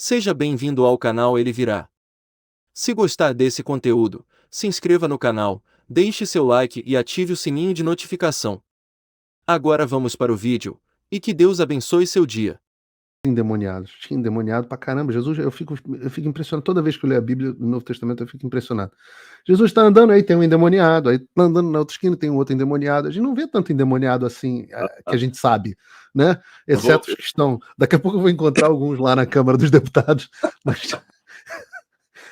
Seja bem-vindo ao canal Ele Virá. Se gostar desse conteúdo, se inscreva no canal, deixe seu like e ative o sininho de notificação. Agora vamos para o vídeo, e que Deus abençoe seu dia. Endemoniados, tinha endemoniado pra caramba. Jesus, eu fico impressionado, toda vez que eu leio a Bíblia no Novo Testamento eu fico impressionado. Jesus está andando aí, tem um endemoniado, aí tá andando na outra esquina, tem um outro endemoniado. A gente não vê tanto endemoniado assim, que a gente sabe, né? Exceto os que estão. Daqui a pouco eu vou encontrar alguns lá na Câmara dos Deputados.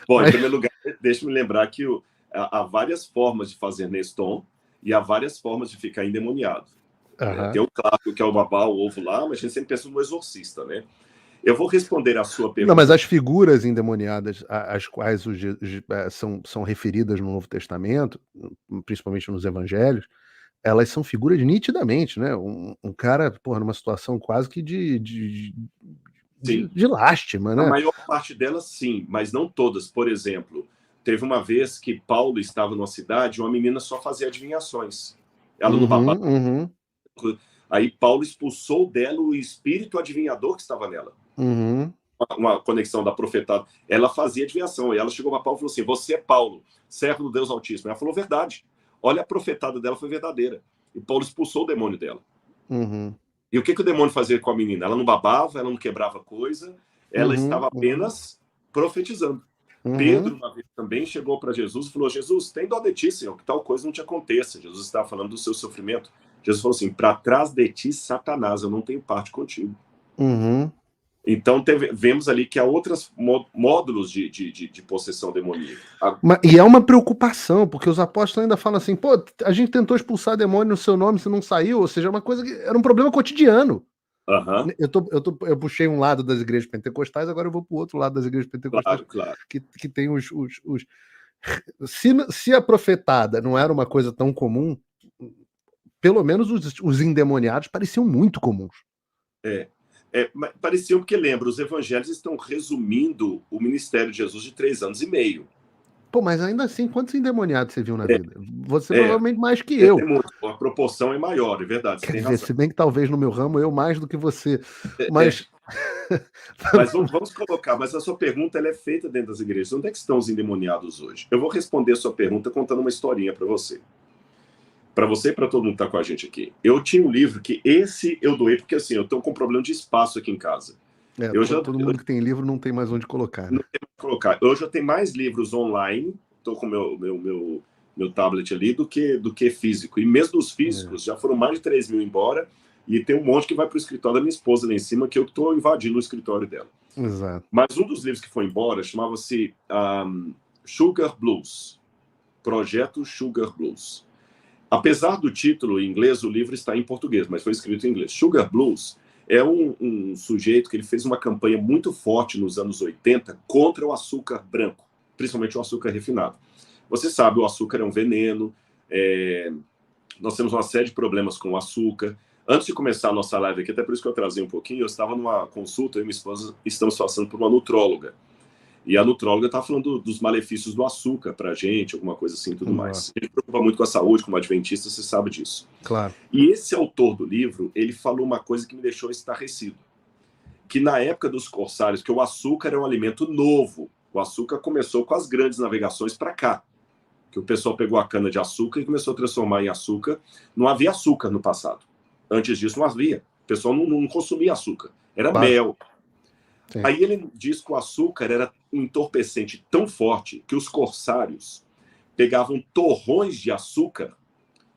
Bom, em primeiro lugar, deixa-me lembrar que há várias formas de fazer Neston e há várias formas de ficar endemoniado. Tem o clássico, que é o babar o ovo lá, mas a gente sempre pensa no exorcista, né? Eu vou responder a sua pergunta. Não, mas as figuras endemoniadas às quais são referidas no Novo Testamento, principalmente nos Evangelhos, elas são figuras nitidamente, né? Um cara, porra, numa situação quase que de lástima, né? A maior parte delas, sim, mas não todas. Por exemplo, teve uma vez que Paulo estava numa cidade e uma menina só fazia adivinhações. Ela não babava. Aí Paulo expulsou dela o espírito adivinhador que estava nela. Uma conexão da profetada. Ela fazia adivinhação. E ela chegou para Paulo e falou assim: você é Paulo, servo do Deus Altíssimo. Ela falou verdade. Olha, a profetada dela foi verdadeira. E Paulo expulsou o demônio dela. E o que o demônio fazia com a menina? Ela não babava, ela não quebrava coisa, ela estava apenas profetizando. Pedro, uma vez, também chegou para Jesus e falou: Jesus, tem dó de ti, Senhor, que tal coisa não te aconteça. Jesus estava falando do seu sofrimento. Jesus falou assim: para trás de ti, Satanás, eu não tenho parte contigo. Então, vemos ali que há outros módulos de possessão demoníaca. E é uma preocupação, porque os apóstolos ainda falam assim: pô, a gente tentou expulsar demônio no seu nome, você não saiu. Ou seja, uma coisa que era um problema cotidiano. Eu puxei um lado das igrejas pentecostais, agora eu vou para o outro lado das igrejas pentecostais. Claro. Que tem os... Se a profetada não era uma coisa tão comum, pelo menos os endemoniados pareciam muito comuns. Pareciam, porque lembra, os evangelhos estão resumindo o ministério de Jesus de 3 anos e meio. Pô, mas ainda assim, quantos endemoniados você viu na vida? Você provavelmente mais que eu. A proporção é maior, é verdade. Você tem razão. Se bem que talvez no meu ramo eu mais do que você. Mas Mas vamos colocar, mas a sua pergunta ela é feita dentro das igrejas. Onde é que estão os endemoniados hoje? Eu vou responder a sua pergunta contando uma historinha para você. Para você e para todo mundo que está com a gente aqui. Eu tinha um livro que esse eu doei, porque assim, eu estou com um problema de espaço aqui em casa. Todo mundo que tem livro não tem mais onde colocar. Né? Não tem mais onde colocar. Eu já tenho mais livros online, estou com meu tablet ali, do que físico. E mesmo os físicos, já foram mais de 3 mil embora, e tem um monte que vai para o escritório da minha esposa lá em cima, que eu estou invadindo o escritório dela. Exato. Mas um dos livros que foi embora chamava-se Sugar Blues. Projeto Sugar Blues. Apesar do título em inglês, o livro está em português, mas foi escrito em inglês. Sugar Blues é um sujeito que ele fez uma campanha muito forte nos anos 80 contra o açúcar branco, principalmente o açúcar refinado. Você sabe, o açúcar é um veneno, nós temos uma série de problemas com o açúcar. Antes de começar a nossa live aqui, até por isso que eu trazei um pouquinho, eu estava numa consulta, eu e minha esposa estamos passando por uma nutróloga. E a nutróloga está falando dos malefícios do açúcar para a gente, alguma coisa assim e tudo mais. Ele se preocupa muito com a saúde, como adventista, você sabe disso. Claro. E esse autor do livro, ele falou uma coisa que me deixou estarrecido. Que na época dos corsários, que o açúcar é um alimento novo. O açúcar começou com as grandes navegações para cá. Que o pessoal pegou a cana de açúcar e começou a transformar em açúcar. Não havia açúcar no passado. Antes disso não havia. O pessoal não consumia açúcar. Era mel. Sim. Aí ele diz que o açúcar era um entorpecente tão forte que os corsários pegavam torrões de açúcar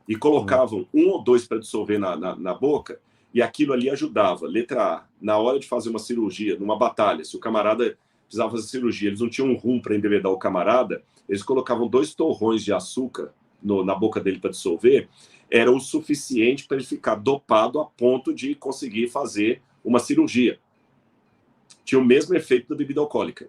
e colocavam 1 ou 2 para dissolver na boca, e aquilo ali ajudava. Letra A, na hora de fazer uma cirurgia, numa batalha, se o camarada precisava fazer cirurgia, eles não tinham um rum para embebedar o camarada, eles colocavam 2 torrões de açúcar na boca dele para dissolver, era o suficiente para ele ficar dopado a ponto de conseguir fazer uma cirurgia. Tinha o mesmo efeito da bebida alcoólica.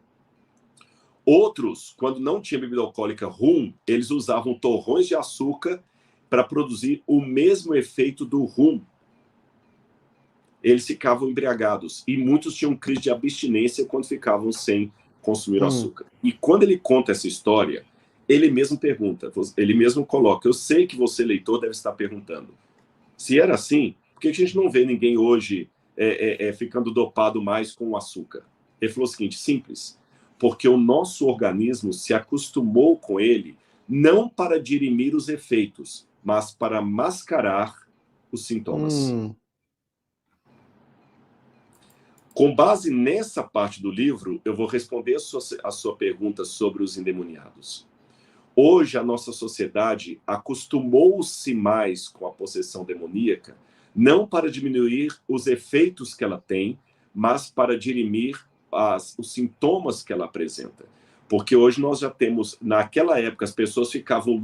Outros, quando não tinha bebida alcoólica rum, eles usavam torrões de açúcar para produzir o mesmo efeito do rum. Eles ficavam embriagados. E muitos tinham crise de abstinência quando ficavam sem consumir açúcar. E quando ele conta essa história, ele mesmo pergunta, ele mesmo coloca: eu sei que você, leitor, deve estar perguntando, se era assim, por que a gente não vê ninguém hoje ficando dopado mais com o açúcar? Ele falou o seguinte, simples, porque o nosso organismo se acostumou com ele não para dirimir os efeitos, mas para mascarar os sintomas. Com base nessa parte do livro, eu vou responder a sua pergunta sobre os endemoniados. Hoje, a nossa sociedade acostumou-se mais com a possessão demoníaca, não para diminuir os efeitos que ela tem, mas para dirimir os sintomas que ela apresenta. Porque hoje nós já temos, naquela época, as pessoas ficavam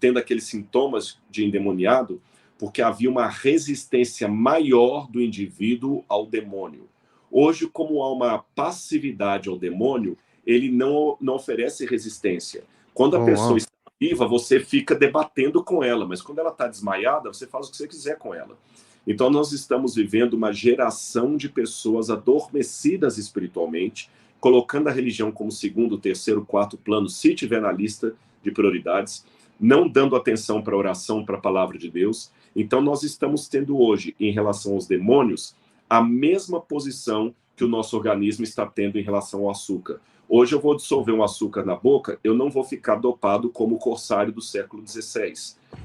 tendo aqueles sintomas de endemoniado, porque havia uma resistência maior do indivíduo ao demônio. Hoje, como há uma passividade ao demônio, ele não oferece resistência. Quando a pessoa está viva, você fica debatendo com ela, mas quando ela está desmaiada, você faz o que você quiser com ela. Então, nós estamos vivendo uma geração de pessoas adormecidas espiritualmente, colocando a religião como segundo, terceiro, quarto plano, se tiver na lista de prioridades, não dando atenção para a oração, para a palavra de Deus. Então, nós estamos tendo hoje, em relação aos demônios, a mesma posição que o nosso organismo está tendo em relação ao açúcar. Hoje eu vou dissolver um açúcar na boca, eu não vou ficar dopado como o corsário do século XVI.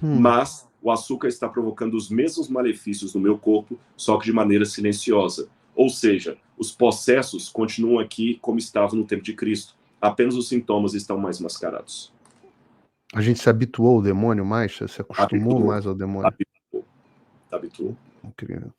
Mas o açúcar está provocando os mesmos malefícios no meu corpo, só que de maneira silenciosa. Ou seja, os processos continuam aqui como estavam no tempo de Cristo. Apenas os sintomas estão mais mascarados. A gente se habituou ao demônio mais? Se acostumou mais ao demônio? Habituou. Incrível.